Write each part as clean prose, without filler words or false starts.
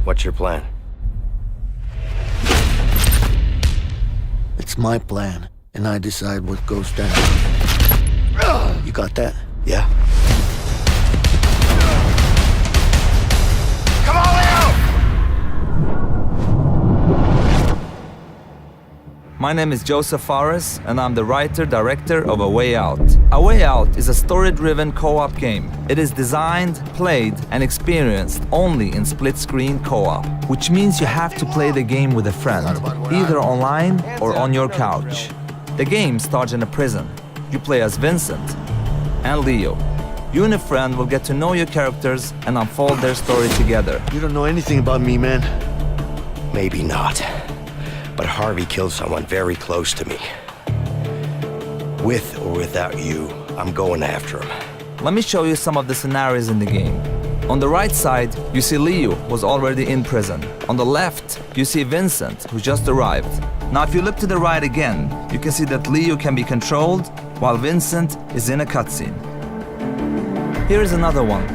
What's your plan? It's my plan, and I decide what goes down. You got that? Yeah. Come on, Leo! My name is Joseph Fares, and I'm the writer-director of A Way Out. A Way Out is a story-driven co-op game. It is designed, played, and experienced only in split-screen co-op, which means you have to play the game with a friend, either online or on your couch. The game starts in a prison. You play as Vincent and Leo. You and a friend will get to know your characters and unfold their story together. You don't know anything about me, man. Maybe not. But Harvey killed someone very close to me. With or without you, I'm going after him. Let me show you some of the scenarios in the game. On the right side, you see Leo, who's already in prison. On the left, you see Vincent, who just arrived. Now, if you look to the right again, you can see that Leo can be controlled, while Vincent is in a cutscene. Here is another one.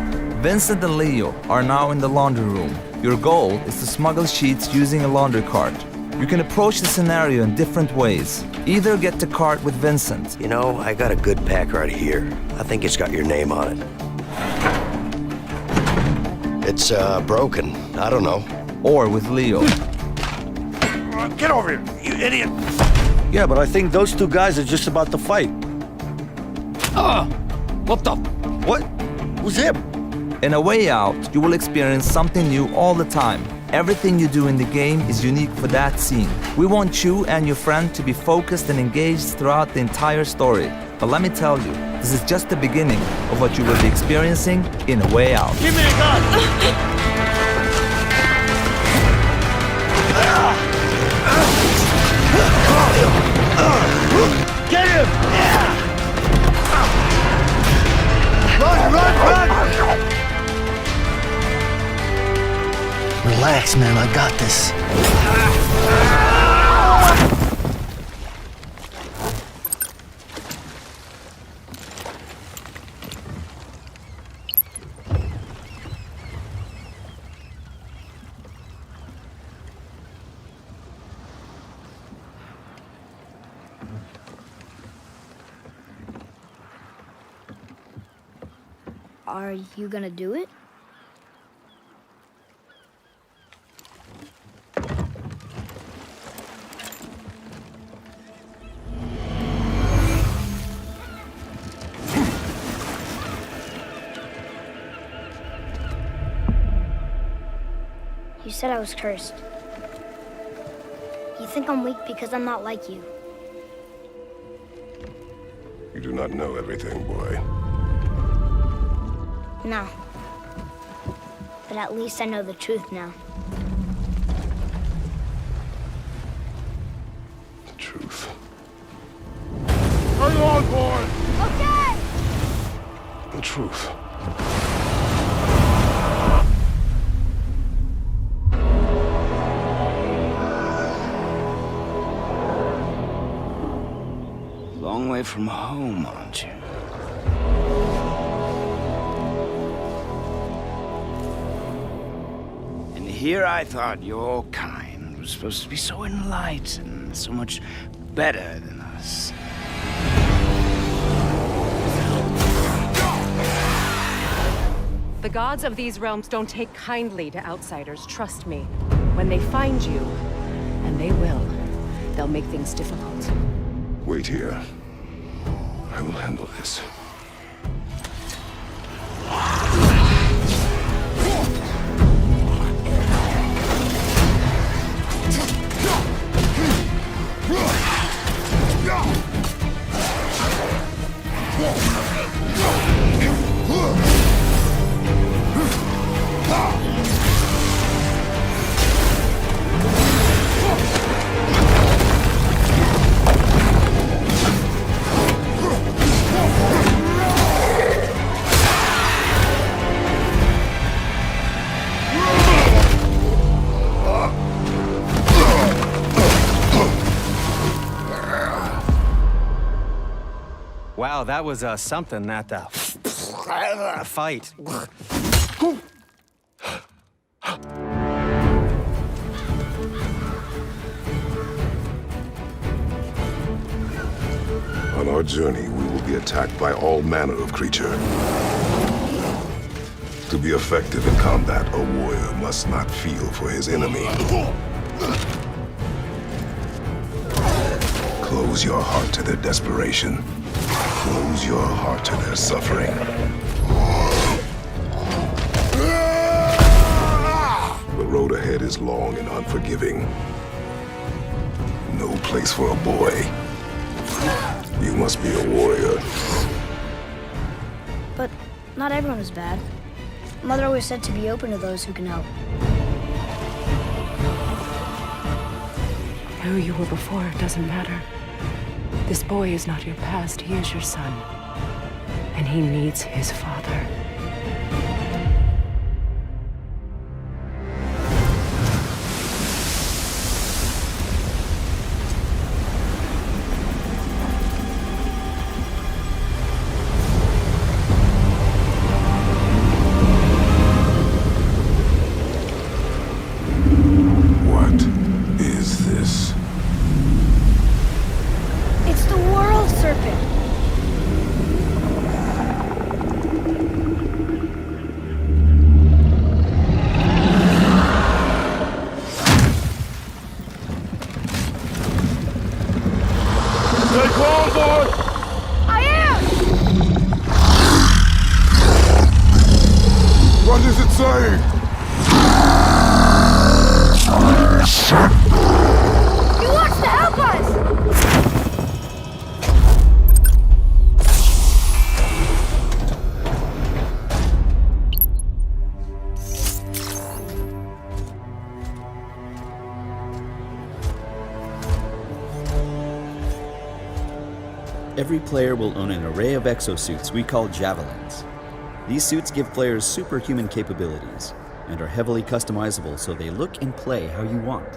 Vincent and Leo are now in the laundry room. Your goal is to smuggle sheets using a laundry cart. You can approach the scenario in different ways. Either get the cart with Vincent. You know, I got a good pack right here. I think it's got your name on it. It's, broken. I don't know. Or with Leo. Get over here, you idiot! Yeah, but I think those two guys are just about to fight. What the? What? Who's him? In A Way Out, you will experience something new all the time. Everything you do in the game is unique for that scene. We want you and your friend to be focused and engaged throughout the entire story. But let me tell you, this is just the beginning of what you will be experiencing in A Way Out. Give me a gun! Get him! Run, run, run! Relax, man, I got this. Are you gonna do it? You said I was cursed. You think I'm weak because I'm not like you. You do not know everything, boy. No. But at least I know the truth now. The truth. Hurry on, boy! Okay! The truth. Long way from home, aren't you? And here I thought your kind was supposed to be so enlightened, so much better than us. The gods of these realms don't take kindly to outsiders, trust me. When they find you, and they will, they'll make things difficult. Wait here. I will handle this. Wow, that was something, that fight. On our journey, we will be attacked by all manner of creature. To be effective in combat, a warrior must not feel for his enemy. Close your heart to their desperation. Close your heart to their suffering. The road ahead is long and unforgiving. No place for a boy. You must be a warrior. But not everyone is bad. Mother always said to be open to those who can help. Who you were before doesn't matter. This boy is not your past, he is your son. And he needs his father. What is this? It's the world serpent. Take on, boy! I am! What does it say? He wants to help us! Every player will own an array of exosuits we call javelins. These suits give players superhuman capabilities and are heavily customizable so they look and play how you want.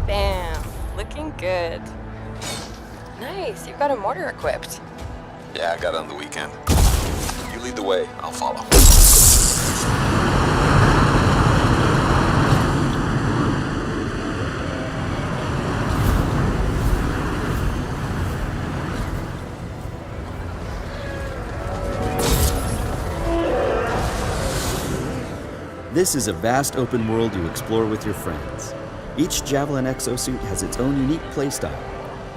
Bam, looking good. Nice, you've got a mortar equipped. Yeah, I got it on the weekend. You lead the way, I'll follow. This is a vast open world you explore with your friends. Each Javelin exosuit has its own unique playstyle.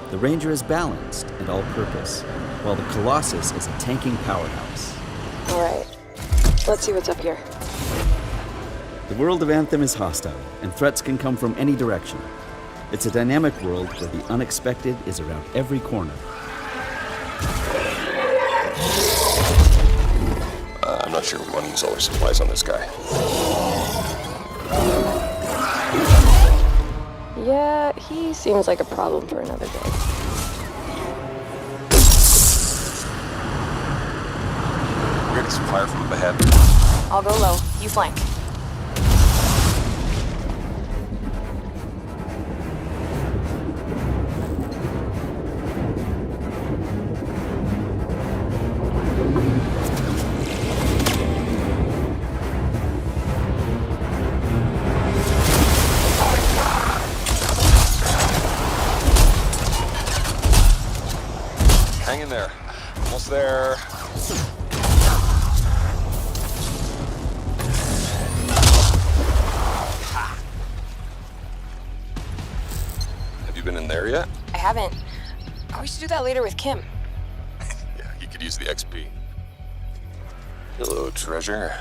The Ranger is balanced and all-purpose, while the Colossus is a tanking powerhouse. Alright, let's see what's up here. The world of Anthem is hostile, and threats can come from any direction. It's a dynamic world where the unexpected is around every corner. I'm not sure we want to use all our supplies on this guy. Yeah, he seems like a problem for another day. We're getting some fire from up ahead. I'll go low, you flank. Hang in there. Almost there. Have you been in there yet? I haven't. We should do that later with Kim. Yeah, you could use the XP. Hello, treasure.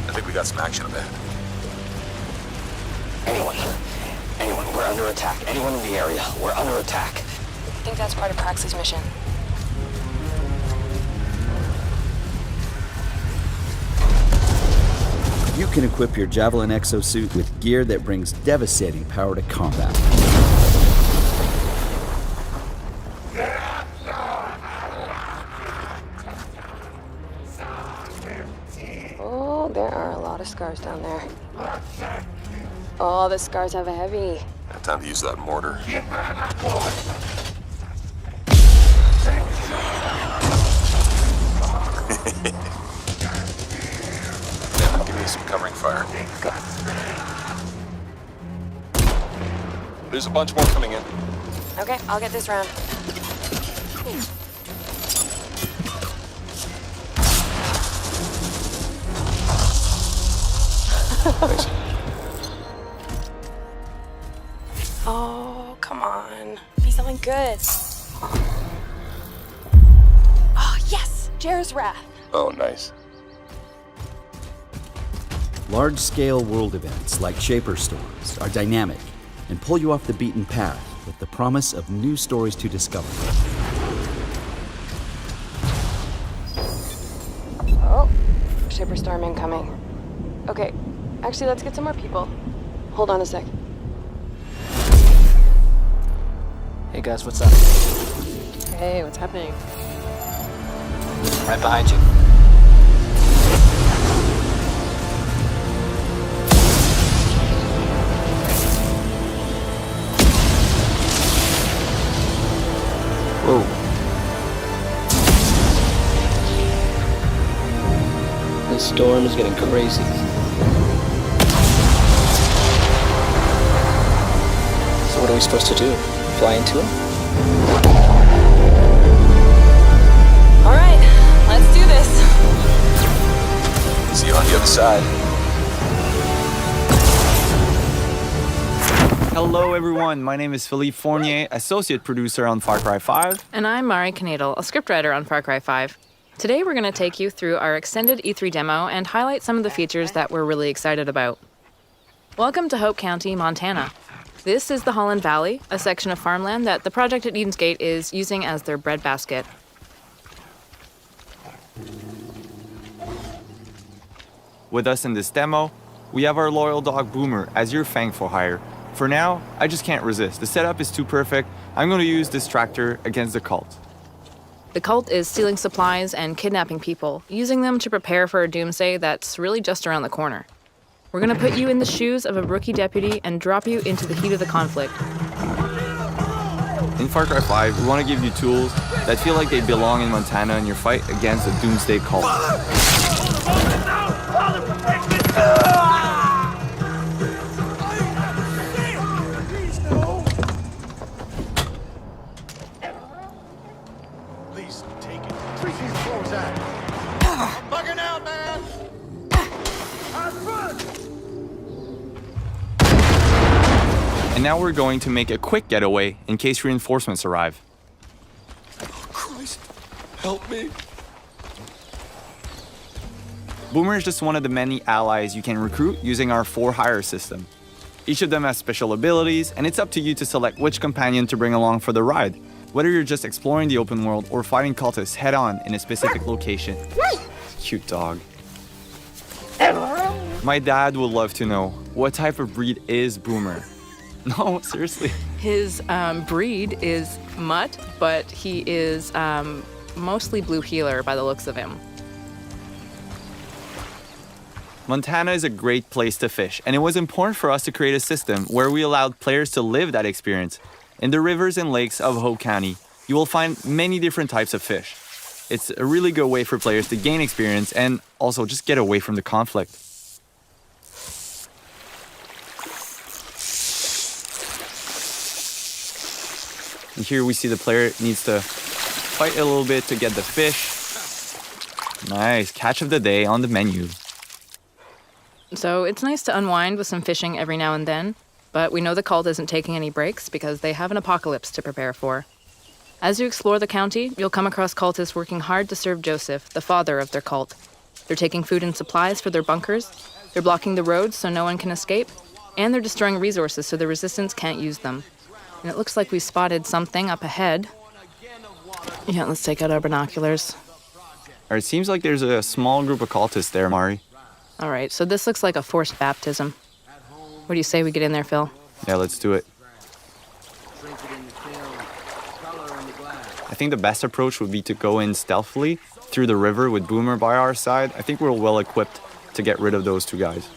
I think we got some action up ahead. Anyone, we're under attack. Anyone in the area, we're under attack. I think that's part of Praxis' mission. You can equip your Javelin exosuit with gear that brings devastating power to combat. Oh, there are a lot of scars down there. Oh, the scars have a heavy. Time to use that mortar. Yeah, give me some covering fire. There's a bunch more coming in. Okay, I'll get this round. Thanks. Oh, come on. Be something good. Oh, yes! Jer's Wrath. Oh, nice. Large-scale world events like Shaper Storms are dynamic and pull you off the beaten path with the promise of new stories to discover. Oh, Shaper Storm incoming. Okay, actually, let's get some more people. Hold on a sec. Hey guys, what's up? Hey, what's happening? Right behind you. Whoa. This storm is getting crazy. So what are we supposed to do? Fly into him? All right, let's do this. See you on the other side. Hello everyone, my name is Philippe Fournier, associate producer on Far Cry 5. And I'm Mari Knadel, a scriptwriter on Far Cry 5. Today we're going to take you through our extended E3 demo and highlight some of the features that we're really excited about. Welcome to Hope County, Montana. This is the Holland Valley, a section of farmland that the project at Eden's Gate is using as their breadbasket. With us in this demo, we have our loyal dog Boomer as your Fang for hire. For now, I just can't resist. The setup is too perfect. I'm going to use this tractor against the cult. The cult is stealing supplies and kidnapping people, using them to prepare for a doomsday that's really just around the corner. We're going to put you in the shoes of a rookie deputy and drop you into the heat of the conflict. In Far Cry 5, we want to give you tools that feel like they belong in Montana in your fight against the doomsday cult. And now we're going to make a quick getaway in case reinforcements arrive. Oh, Christ. Help me. Boomer is just one of the many allies you can recruit using our for-hire system. Each of them has special abilities, and it's up to you to select which companion to bring along for the ride, whether you're just exploring the open world or fighting cultists head-on in a specific location. Cute dog. My dad would love to know, what type of breed is Boomer? No, seriously. His breed is mutt, but he is mostly blue heeler by the looks of him. Montana is a great place to fish, and it was important for us to create a system where we allowed players to live that experience. In the rivers and lakes of Hope County, you will find many different types of fish. It's a really good way for players to gain experience and also just get away from the conflict. And here we see the player needs to fight a little bit to get the fish. Nice, catch of the day on the menu. So it's nice to unwind with some fishing every now and then, but we know the cult isn't taking any breaks because they have an apocalypse to prepare for. As you explore the county, you'll come across cultists working hard to serve Joseph, the father of their cult. They're taking food and supplies for their bunkers, they're blocking the roads so no one can escape, and they're destroying resources so the resistance can't use them. And it looks like we spotted something up ahead. Yeah, let's take out our binoculars. It seems like there's a small group of cultists there, Mari. All right, so this looks like a forced baptism. What do you say we get in there, Phil? Yeah, let's do it. I think the best approach would be to go in stealthily through the river with Boomer by our side. I think we're well equipped to get rid of those two guys.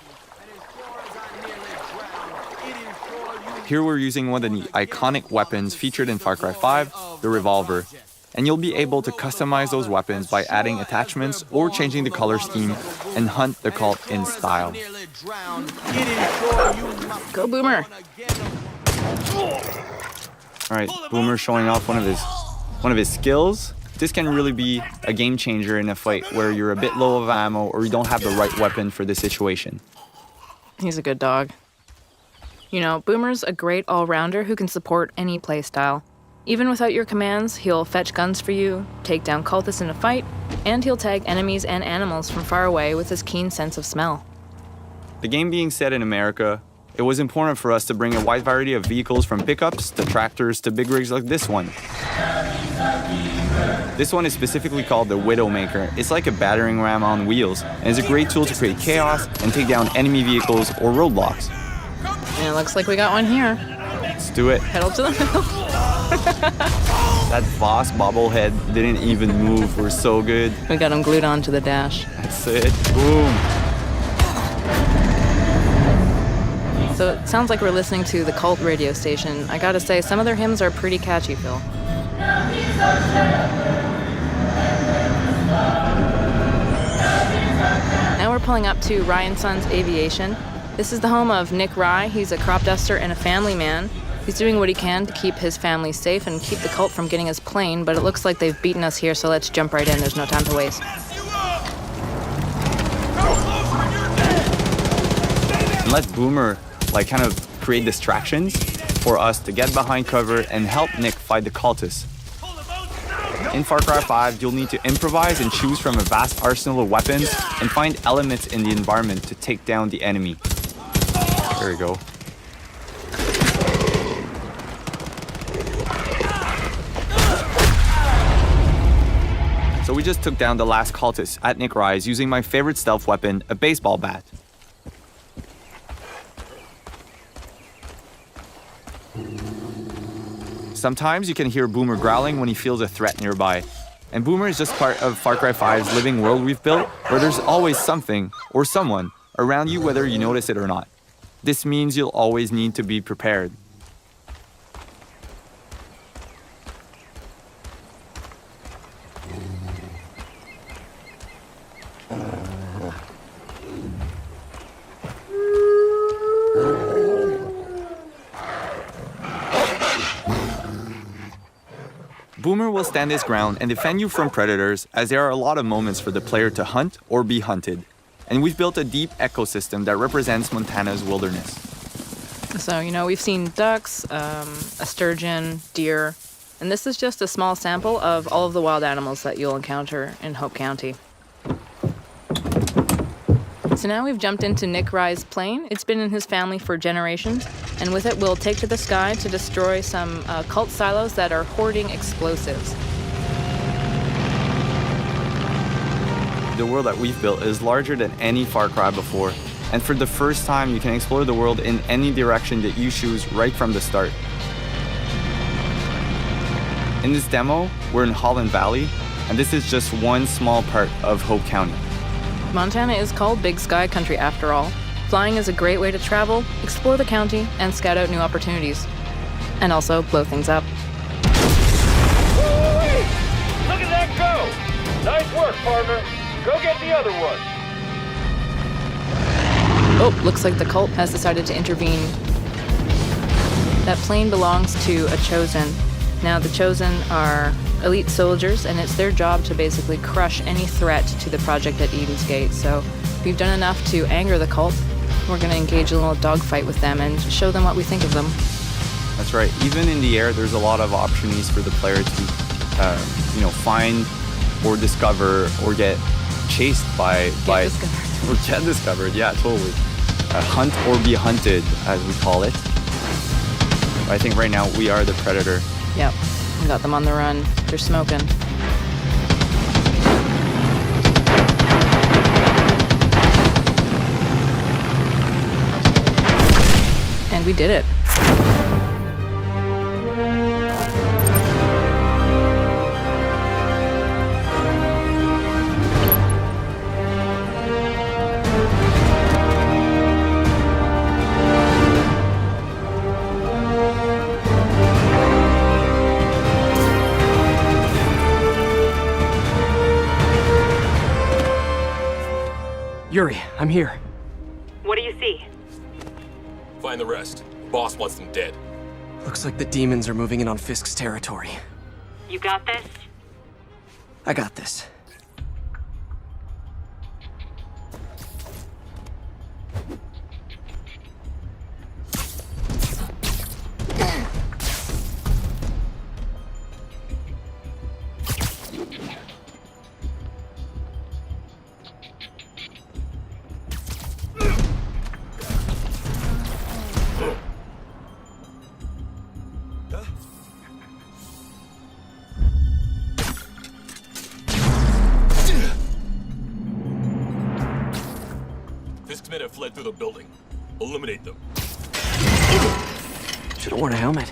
Here we're using one of the iconic weapons featured in Far Cry 5, the revolver. and you'll be able to customize those weapons by adding attachments or changing the color scheme and hunt the cult in style. Go Boomer! Alright, Boomer showing off one of his skills. This can really be a game changer in a fight where you're a bit low of ammo or you don't have the right weapon for the situation. He's a good dog. You know, Boomer's a great all-rounder who can support any playstyle. Even without your commands, he'll fetch guns for you, take down cultists in a fight, and he'll tag enemies and animals from far away with his keen sense of smell. The game being set in America, it was important for us to bring a wide variety of vehicles from pickups to tractors to big rigs like this one. This one is specifically called the Widowmaker. It's like a battering ram on wheels, and is a great tool to create chaos and take down enemy vehicles or roadblocks. And it looks like we got one here. Let's do it. Pedal to the metal. That boss bobblehead didn't even move. We're so good. We got him glued onto the dash. That's it. Boom. So it sounds like we're listening to the Cult radio station. I gotta say, some of their hymns are pretty catchy, Phil. Now we're pulling up to Ryan Sons Aviation. This is the home of Nick Rye. He's a crop duster and a family man. He's doing what he can to keep his family safe and keep the cult from getting his plane, but it looks like they've beaten us here, so let's jump right in. There's no time to waste. And let Boomer kind of create distractions for us to get behind cover and help Nick fight the cultists. In Far Cry 5, you'll need to improvise and choose from a vast arsenal of weapons and find elements in the environment to take down the enemy. There we go. So we just took down the last cultist at Nick Rye's using my favorite stealth weapon, a baseball bat. Sometimes you can hear Boomer growling when he feels a threat nearby. And Boomer is just part of Far Cry 5's living world we've built, where there's always something or someone around you whether you notice it or not. This means you'll always need to be prepared. Boomer will stand his ground and defend you from predators, as there are a lot of moments for the player to hunt or be hunted. And we've built a deep ecosystem that represents Montana's wilderness. So, you know, we've seen ducks, a sturgeon, deer, and this is just a small sample of all of the wild animals that you'll encounter in Hope County. So now we've jumped into Nick Rye's plane. It's been in his family for generations, and with it we'll take to the sky to destroy some cult silos that are hoarding explosives. The world that we've built is larger than any Far Cry before, and for the first time you can explore the world in any direction that you choose right from the start. In this demo, we're in Holland Valley, and this is just one small part of Hope County. Montana is called Big Sky Country after all. Flying is a great way to travel, explore the county, and scout out new opportunities. And also blow things up. Woo-wee! Look at that go! Nice work, partner. Go get the other one. Oh, looks like the cult has decided to intervene. That plane belongs to a Chosen. Now, the Chosen are elite soldiers, and it's their job to basically crush any threat to the project at Eden's Gate. So we've done enough to anger the cult. We're going to engage a little dogfight with them and show them what we think of them. That's right. Even in the air, there's a lot of opportunities for the player to, find or discover or get chased by discovered. Or get discovered. Yeah, totally. Hunt or be hunted, as we call it. I think right now we are the predator. Yep, we got them on the run. They're smoking. And we did it. Yuri, I'm here. What do you see? Find the rest. Boss wants them dead. Looks like the demons are moving in on Fisk's territory. You got this? I got this. Fisk's men have fled through the building. Eliminate them. Should have worn a helmet.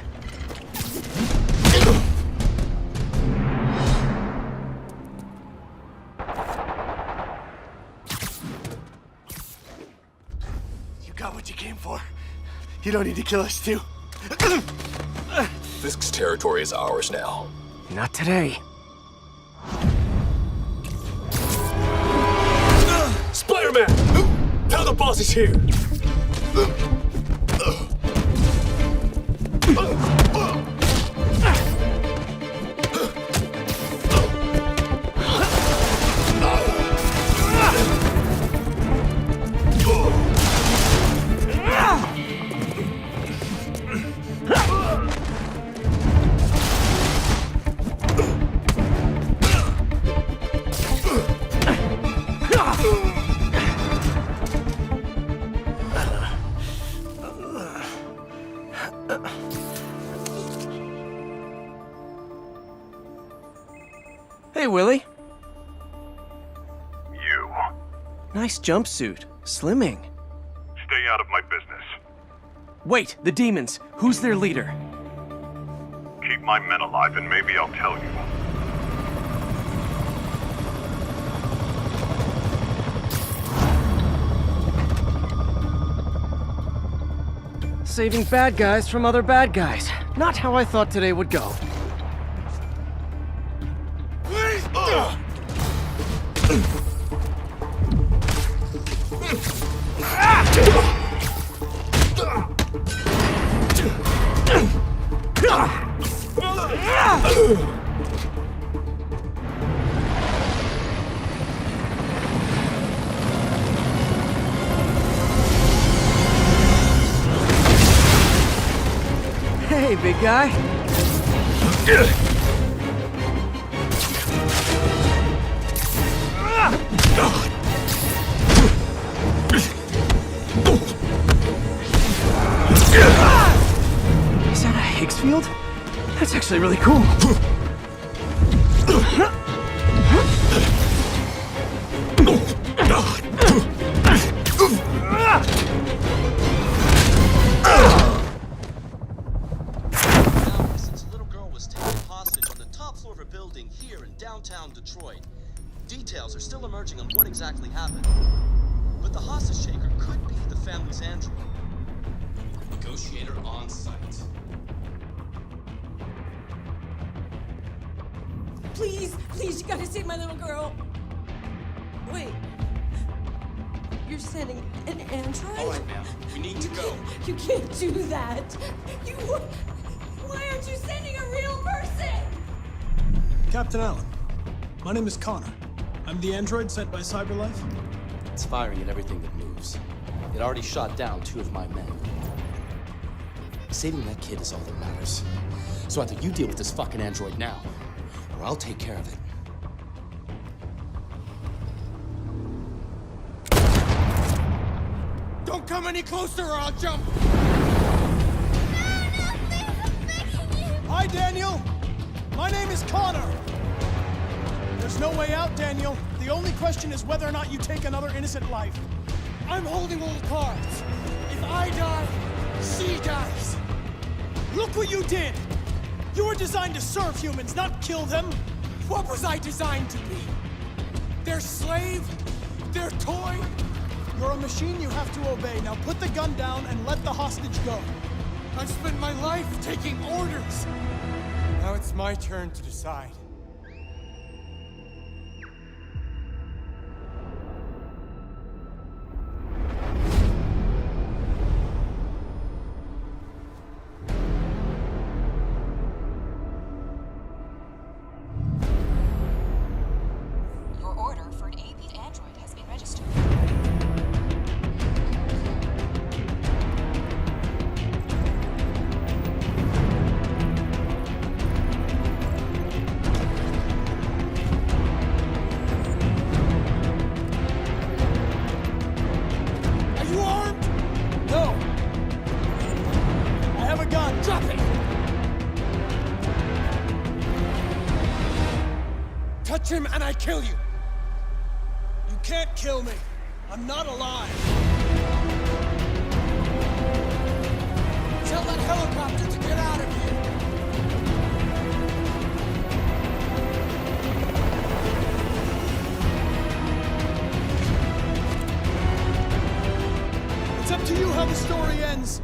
You got what you came for. You don't need to kill us too. Fisk's territory is ours now. Not today. Spider-Man! Tell the boss is here! Hey, Willie. You. Nice jumpsuit. Slimming. Stay out of my business. Wait, the demons. Who's their leader? Keep my men alive and maybe I'll tell you. Saving bad guys from other bad guys. Not how I thought today would go. Hey, big guy. Is that a Higgs field? That's actually really cool. Downtown Detroit. Details are still emerging on what exactly happened. But the hostage taker could be the family's android. Negotiator on site. Please, please, you gotta save my little girl. Wait. You're sending an android? All right, ma'am. We need to go. You can't do that. Why aren't you sending a real person? Captain Allen, my name is Connor. I'm the android sent by CyberLife. It's firing at everything that moves. It already shot down 2 of my men. Saving that kid is all that matters. So either you deal with this fucking android now, or I'll take care of it. Don't come any closer or I'll jump! Hi, Daniel. My name is Connor. There's no way out, Daniel. The only question is whether or not you take another innocent life. I'm holding all the cards. If I die, she dies. Look what you did. You were designed to serve humans, not kill them. What was I designed to be? Their slave? Their toy? You're a machine you have to obey. Now put the gun down and let the hostage go. I've spent my life taking orders. Now it's my turn to decide. him and I kill you. You can't kill me. I'm not alive. Tell that helicopter to get out of here. It's up to you how the story ends.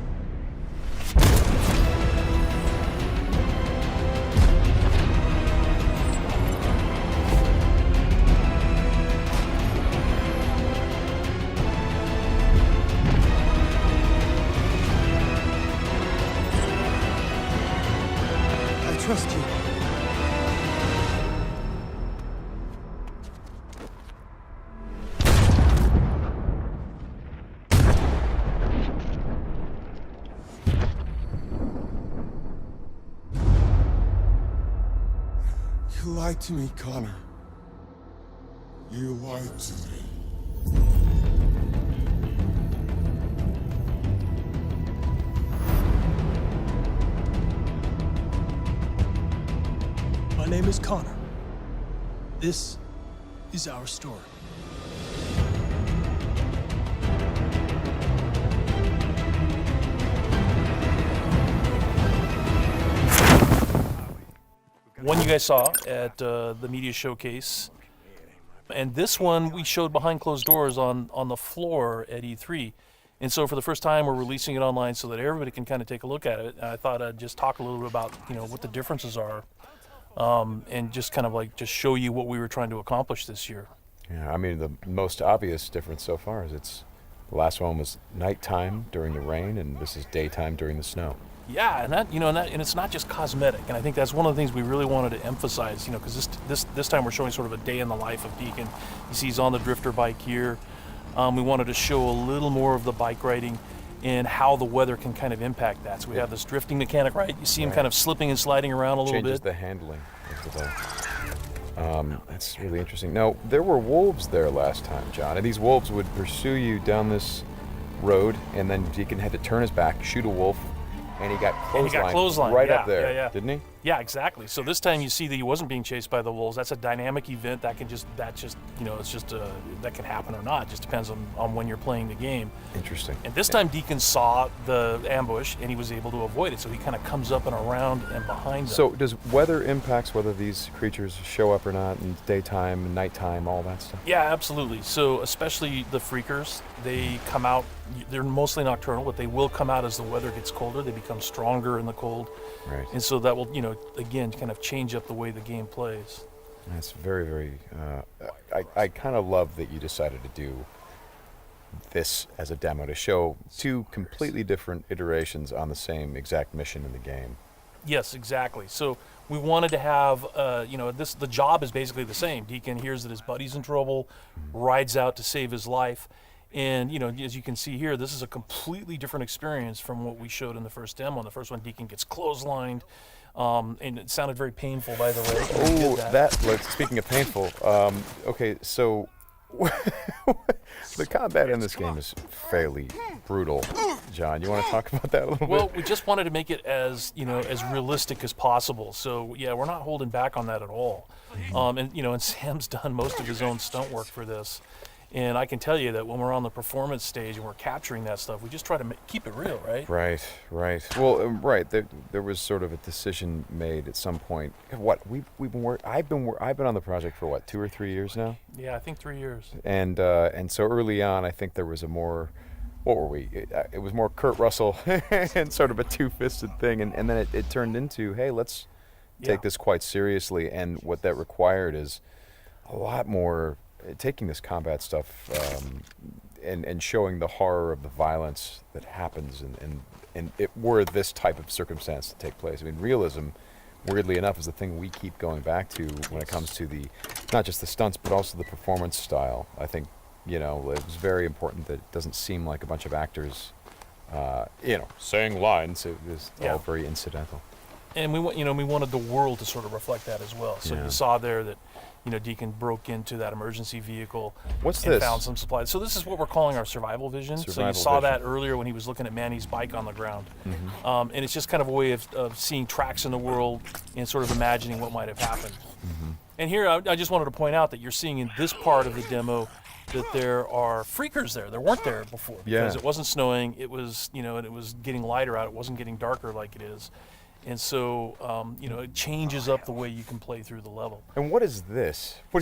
I trust you. You lied to me, Connor. You lied to me. My name is Connor. This is our story. One you guys saw at the media showcase, and this one we showed behind closed doors on the floor at E3. And so for the first time, we're releasing it online so that everybody can kind of take a look at it. And I thought I'd just talk a little bit about, you know, what the differences are, and just kind of like just show you what we were trying to accomplish this year. Yeah, I mean, the most obvious difference so far is the last one was nighttime during the rain, and this is daytime during the snow. Yeah, and that, you know, and it's not just cosmetic, and I think that's one of the things we really wanted to emphasize, you know, because this time we're showing sort of a day in the life of Deacon. You see he's on the drifter bike here. We wanted to show a little more of the bike riding and how the weather can kind of impact that. So we have this drifting mechanic, right? You see him kind of slipping and sliding around a little bit. Changes the handling of the bike. That's really interesting. Now, there were wolves there last time, John, and these wolves would pursue you down this road, and then Deacon had to turn his back, shoot a wolf, and he got clotheslined right up there, didn't he? Yeah, exactly. So this time you see that he wasn't being chased by the wolves. That's a dynamic event that you know, it's just that can happen or not. It just depends on when you're playing the game. Interesting. And this time Deacon saw the ambush and he was able to avoid it. So he kind of comes up and around and behind them. So does weather impacts whether these creatures show up or not in daytime, and nighttime, all that stuff? Yeah, absolutely. So especially the freakers, they come out, they're mostly nocturnal, but they will come out as the weather gets colder. They become stronger in the cold. Right. And so that will, you know, again, kind of change up the way the game plays. That's very, very, I kind of love that you decided to do this as a demo to show two completely different iterations on the same exact mission in the game. Yes, exactly. So we wanted to have, you know, the job is basically the same. Deacon hears that his buddy's in trouble, rides out to save his life. And, you know, as you can see here, this is a completely different experience from what we showed in the first demo. In the first one, Deacon gets clotheslined, and it sounded very painful, by the way. Oh, speaking of painful, okay, so the combat in this game is fairly brutal. John, you want to talk about that a little bit? Well, we just wanted to make it as, you know, as realistic as possible. So, yeah, we're not holding back on that at all. And, you know, and Sam's done most of his own stunt work for this. And I can tell you that when we're on the performance stage and we're capturing that stuff, we just try to keep it real, right? Right. Well, right. There was sort of a decision made at some point. What I've been on the project for 2 or 3 years now. Yeah, I think 3 years. And so early on, I think there was a more, what were we? It was more Kurt Russell and sort of a two-fisted thing, and then it turned into, hey, let's take this quite seriously. And what that required is a lot more. Taking this combat stuff and showing the horror of the violence that happens and it were this type of circumstance to take place. I mean, realism, weirdly enough, is the thing we keep going back to when it comes to not just the stunts, but also the performance style. I think, you know, it was very important that it doesn't seem like a bunch of actors, you know, saying lines. It was all very incidental. And we wanted the world to sort of reflect that as well. So you saw there that, Deacon broke into that emergency vehicle and found some supplies. So this is what we're calling our survival vision. So you saw that earlier when he was looking at Manny's bike on the ground. And it's just kind of a way of seeing tracks in the world and sort of imagining what might have happened. And here I just wanted to point out that you're seeing in this part of the demo that there are freakers there. There weren't there before because it wasn't snowing. It was, and it was getting lighter out. It wasn't getting darker like it is. And so, it changes up the way you can play through the level. And what is this? We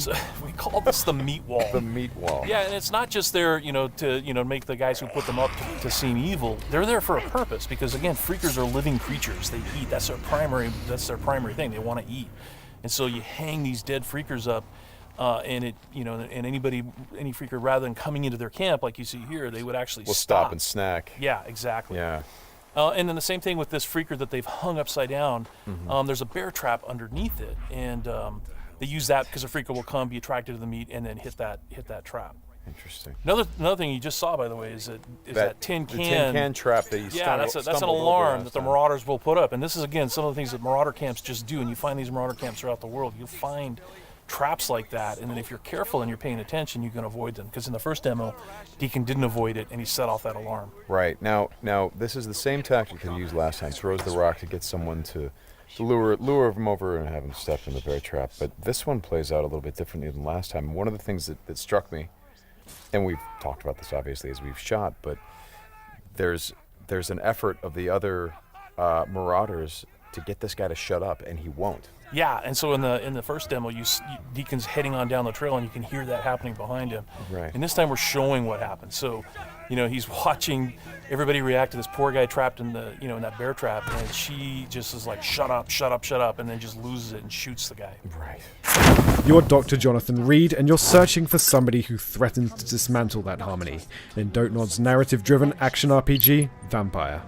call this the meat wall. The meat wall. Yeah, and it's not just there, to make the guys who put them up to seem evil. They're there for a purpose because, again, freakers are living creatures. They eat. That's their primary thing. They want to eat. And so you hang these dead freakers up, and any freaker, rather than coming into their camp like you see here, they would actually stop and snack. Yeah, exactly. Yeah. And then the same thing with this freaker that they've hung upside down. There's a bear trap underneath it, and they use that because a freaker will come, be attracted to the meat, and then hit that trap. Interesting. Another thing you just saw, by the way, is that tin can. The tin can trap that you that's an alarm that the Marauders will put up, and this is again some of the things that Marauder camps just do. And you find these Marauder camps throughout the world. You'll find traps like that, and then if you're careful and you're paying attention, you can avoid them. Because in the first demo, Deacon didn't avoid it, and he set off that alarm. Right. Now this is the same tactic that he used last time. Throws the rock to get someone to lure him over and have him step in the bear trap. But this one plays out a little bit differently than last time. One of the things that struck me, and we've talked about this obviously as we've shot, but there's an effort of the other Marauders to get this guy to shut up, and he won't. Yeah, and so in the first demo, Deacon's heading on down the trail, and you can hear that happening behind him. Right. And this time we're showing what happened. So, he's watching everybody react to this poor guy trapped in the in that bear trap, and she just is like, shut up, shut up, shut up, and then just loses it and shoots the guy. Right. You're Dr. Jonathan Reed, and you're searching for somebody who threatens to dismantle that harmony in Dontnod's narrative-driven action RPG, Vampire.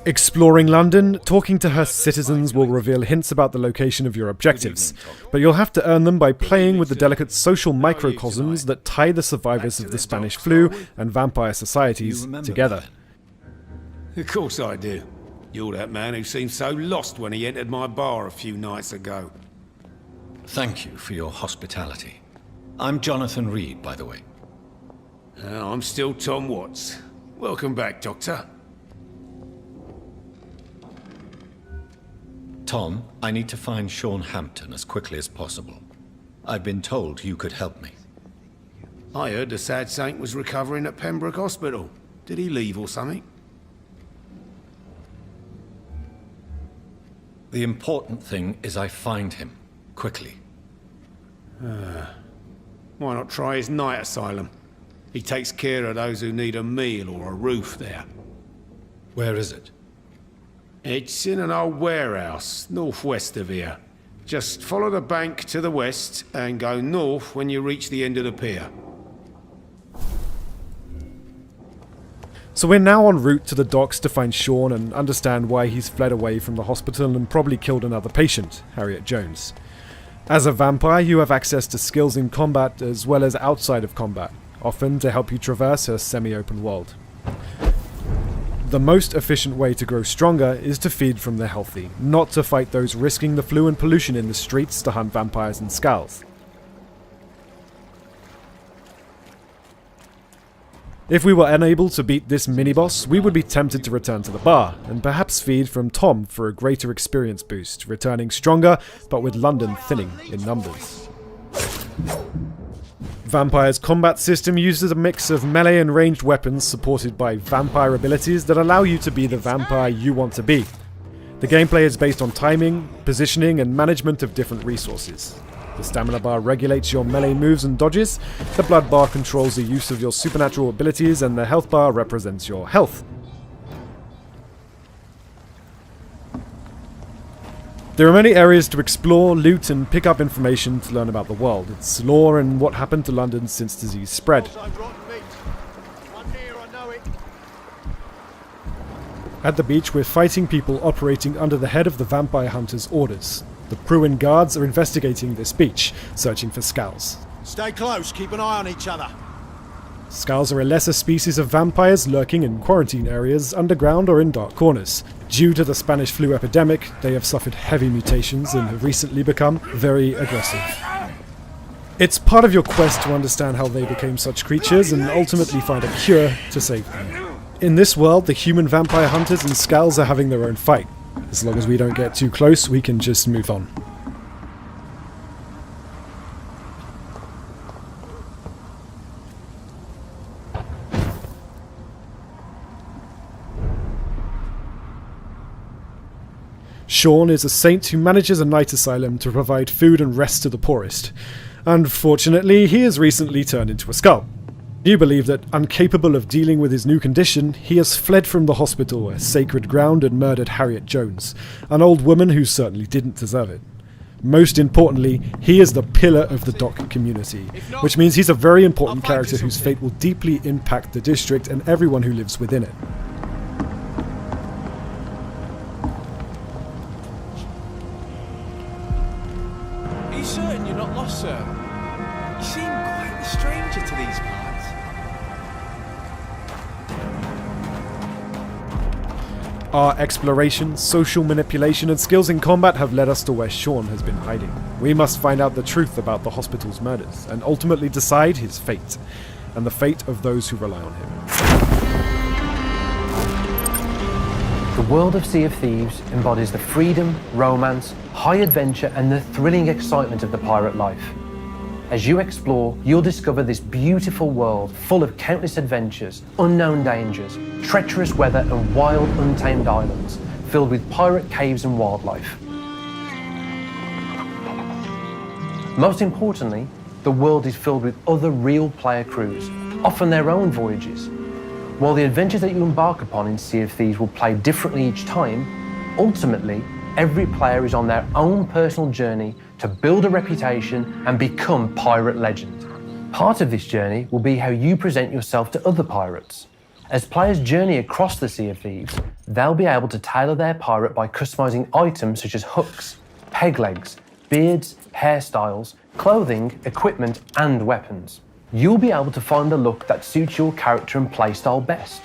Exploring London, talking to her citizens will reveal hints about the location of your objectives, but you'll have to earn them by playing with the delicate social microcosms that tie the survivors of the Spanish flu and vampire societies together. Of course I do. You're that man who seemed so lost when he entered my bar a few nights ago. Thank you for your hospitality. I'm Jonathan Reed, by the way. I'm still Tom Watts. Welcome back, Doctor. Tom, I need to find Sean Hampton as quickly as possible. I've been told you could help me. I heard the sad saint was recovering at Pembroke Hospital. Did he leave or something? The important thing is I find him, quickly. Why not try his night asylum? He takes care of those who need a meal or a roof there. Where is it? It's in an old warehouse, northwest of here. Just follow the bank to the west and go north when you reach the end of the pier. So we're now en route to the docks to find Sean and understand why he's fled away from the hospital and probably killed another patient, Harriet Jones. As a vampire, you have access to skills in combat as well as outside of combat, often to help you traverse her semi-open world. The most efficient way to grow stronger is to feed from the healthy, not to fight those risking the flu and pollution in the streets to hunt vampires and skulls. If we were unable to beat this mini-boss, we would be tempted to return to the bar, and perhaps feed from Tom for a greater experience boost, returning stronger, but with London thinning in numbers. Vampire's combat system uses a mix of melee and ranged weapons supported by vampire abilities that allow you to be the vampire you want to be. The gameplay is based on timing, positioning, and management of different resources. The stamina bar regulates your melee moves and dodges, the blood bar controls the use of your supernatural abilities, and the health bar represents your health. There are many areas to explore, loot, and pick up information to learn about the world, its lore, and what happened to London since disease spread. At the beach, we're fighting people operating under the head of the vampire hunters' orders. The Pruin guards are investigating this beach, searching for skulls. Stay close, keep an eye on each other. Skulls are a lesser species of vampires lurking in quarantine areas, underground or in dark corners. Due to the Spanish flu epidemic, they have suffered heavy mutations and have recently become very aggressive. It's part of your quest to understand how they became such creatures and ultimately find a cure to save them. In this world, the human vampire hunters and skulls are having their own fight. As long as we don't get too close, we can just move on. Sean is a saint who manages a night asylum to provide food and rest to the poorest. Unfortunately, he has recently turned into a skull. You believe that, incapable of dealing with his new condition, he has fled from the hospital, a sacred ground, and murdered Harriet Jones, an old woman who certainly didn't deserve it. Most importantly, he is the pillar of the dock community, which means he's a very important character whose fate will deeply impact the district and everyone who lives within it. Are you certain you're not lost, sir? You seem quite a stranger to these parts. Our exploration, social manipulation, and skills in combat have led us to where Sean has been hiding. We must find out the truth about the hospital's murders, and ultimately decide his fate, and the fate of those who rely on him. The world of Sea of Thieves embodies the freedom, romance, high adventure, and the thrilling excitement of the pirate life. As you explore, you'll discover this beautiful world full of countless adventures, unknown dangers, treacherous weather, and wild, untamed islands, filled with pirate caves and wildlife. Most importantly, the world is filled with other real player crews, often their own voyages. While the adventures that you embark upon in Sea of Thieves will play differently each time, ultimately, every player is on their own personal journey to build a reputation and become pirate legend. Part of this journey will be how you present yourself to other pirates. As players journey across the Sea of Thieves, they'll be able to tailor their pirate by customizing items such as hooks, peg legs, beards, hairstyles, clothing, equipment, and weapons. You'll be able to find the look that suits your character and playstyle best.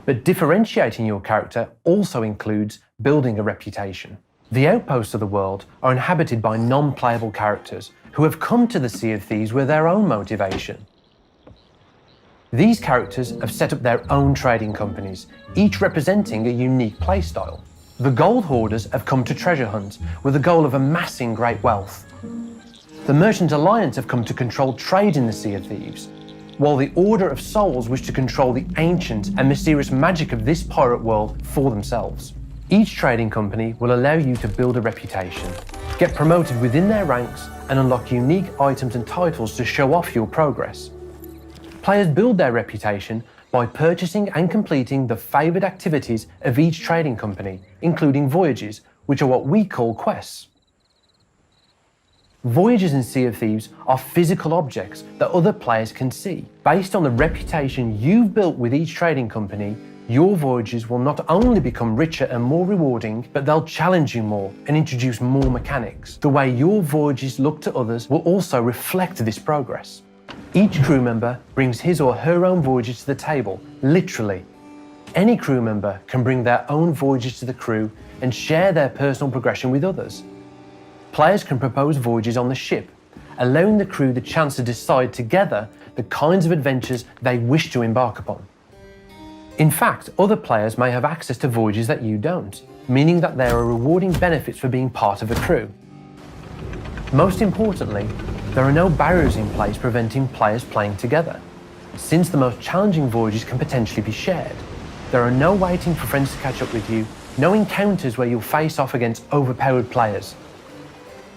But differentiating your character also includes building a reputation. The outposts of the world are inhabited by non-playable characters who have come to the Sea of Thieves with their own motivation. These characters have set up their own trading companies, each representing a unique playstyle. The Gold Hoarders have come to treasure hunt with the goal of amassing great wealth. The Merchant Alliance have come to control trade in the Sea of Thieves, while the Order of Souls wish to control the ancient and mysterious magic of this pirate world for themselves. Each trading company will allow you to build a reputation, get promoted within their ranks, and unlock unique items and titles to show off your progress. Players build their reputation by purchasing and completing the favoured activities of each trading company, including voyages, which are what we call quests. Voyages in Sea of Thieves are physical objects that other players can see. Based on the reputation you've built with each trading company, your voyages will not only become richer and more rewarding, but they'll challenge you more and introduce more mechanics. The way your voyages look to others will also reflect this progress. Each crew member brings his or her own voyages to the table, literally. Any crew member can bring their own voyages to the crew and share their personal progression with others. Players can propose voyages on the ship, allowing the crew the chance to decide together the kinds of adventures they wish to embark upon. In fact, other players may have access to voyages that you don't, meaning that there are rewarding benefits for being part of the crew. Most importantly, there are no barriers in place preventing players playing together, since the most challenging voyages can potentially be shared. There are no waiting for friends to catch up with you, no encounters where you'll face off against overpowered players.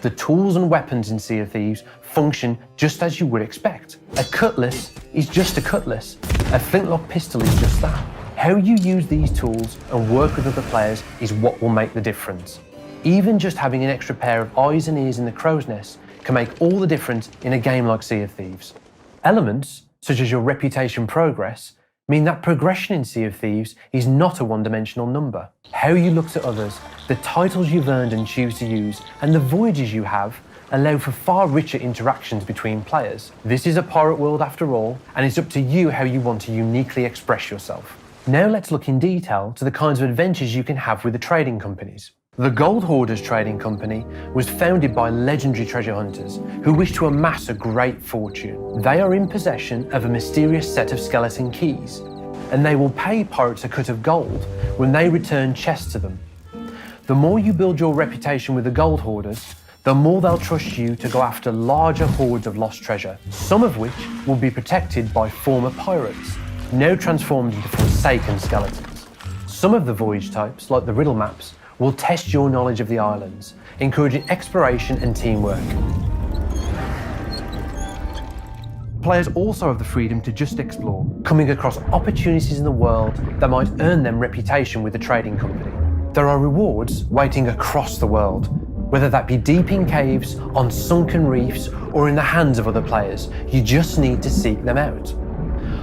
The tools and weapons in Sea of Thieves function just as you would expect. A cutlass is just a cutlass. A flintlock pistol is just that. How you use these tools and work with other players is what will make the difference. Even just having an extra pair of eyes and ears in the crow's nest can make all the difference in a game like Sea of Thieves. Elements, such as your reputation progress, mean that progression in Sea of Thieves is not a one-dimensional number. How you look to others, the titles you've earned and choose to use, and the voyages you have allow for far richer interactions between players. This is a pirate world after all, and it's up to you how you want to uniquely express yourself. Now let's look in detail to the kinds of adventures you can have with the trading companies. The Gold Hoarders Trading Company was founded by legendary treasure hunters who wish to amass a great fortune. They are in possession of a mysterious set of skeleton keys, and they will pay pirates a cut of gold when they return chests to them. The more you build your reputation with the Gold Hoarders, the more they'll trust you to go after larger hoards of lost treasure, some of which will be protected by former pirates, now transformed into forsaken skeletons. Some of the voyage types, like the riddle maps, will test your knowledge of the islands, encouraging exploration and teamwork. Players also have the freedom to just explore, coming across opportunities in the world that might earn them reputation with the trading company. There are rewards waiting across the world, whether that be deep in caves, on sunken reefs, or in the hands of other players. You just need to seek them out.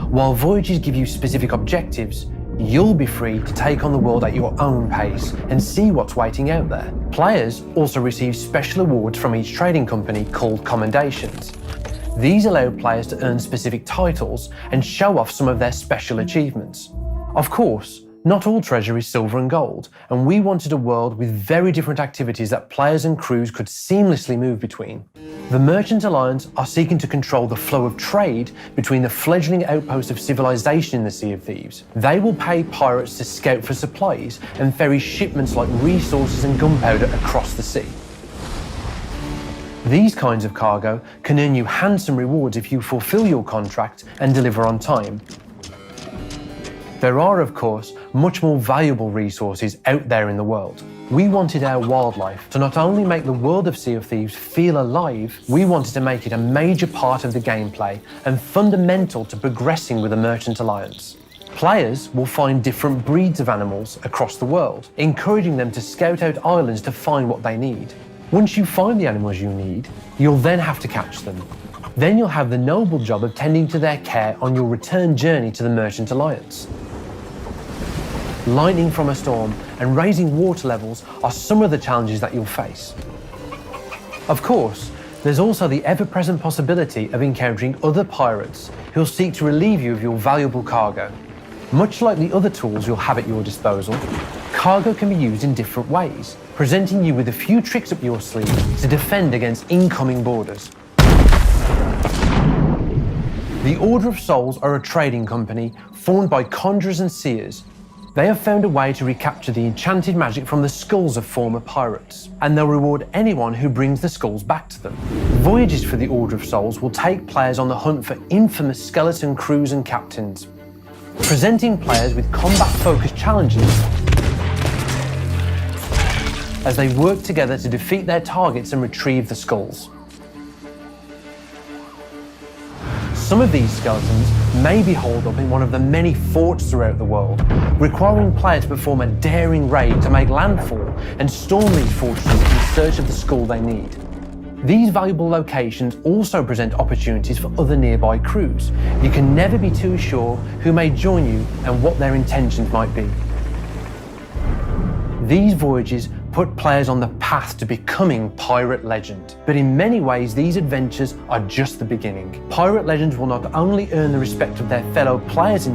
While voyages give you specific objectives, you'll be free to take on the world at your own pace and see what's waiting out there. Players also receive special awards from each trading company called commendations. These allow players to earn specific titles and show off some of their special achievements. Of course, not all treasure is silver and gold, and we wanted a world with very different activities that players and crews could seamlessly move between. The Merchant Alliance are seeking to control the flow of trade between the fledgling outposts of civilization in the Sea of Thieves. They will pay pirates to scout for supplies and ferry shipments like resources and gunpowder across the sea. These kinds of cargo can earn you handsome rewards if you fulfill your contract and deliver on time. There are, of course, much more valuable resources out there in the world. We wanted our wildlife to not only make the world of Sea of Thieves feel alive, we wanted to make it a major part of the gameplay and fundamental to progressing with the Merchant Alliance. Players will find different breeds of animals across the world, encouraging them to scout out islands to find what they need. Once you find the animals you need, you'll then have to catch them. Then you'll have the noble job of tending to their care on your return journey to the Merchant Alliance. Lightning from a storm and raising water levels are some of the challenges that you'll face. Of course, there's also the ever-present possibility of encountering other pirates who'll seek to relieve you of your valuable cargo. Much like the other tools you'll have at your disposal, cargo can be used in different ways, presenting you with a few tricks up your sleeve to defend against incoming boarders. The Order of Souls are a trading company formed by conjurers and seers. They have found a way to recapture the enchanted magic from the skulls of former pirates, and they'll reward anyone who brings the skulls back to them. Voyages for the Order of Souls will take players on the hunt for infamous skeleton crews and captains, presenting players with combat-focused challenges as they work together to defeat their targets and retrieve the skulls. Some of these skeletons may be holed up in one of the many forts throughout the world, requiring players to perform a daring raid to make landfall and storm these fortresses in search of the skull they need. These valuable locations also present opportunities for other nearby crews. You can never be too sure who may join you and what their intentions might be. These voyages put players on the path to becoming Pirate Legend. But in many ways, these adventures are just the beginning. Pirate Legends will not only earn the respect of their fellow players in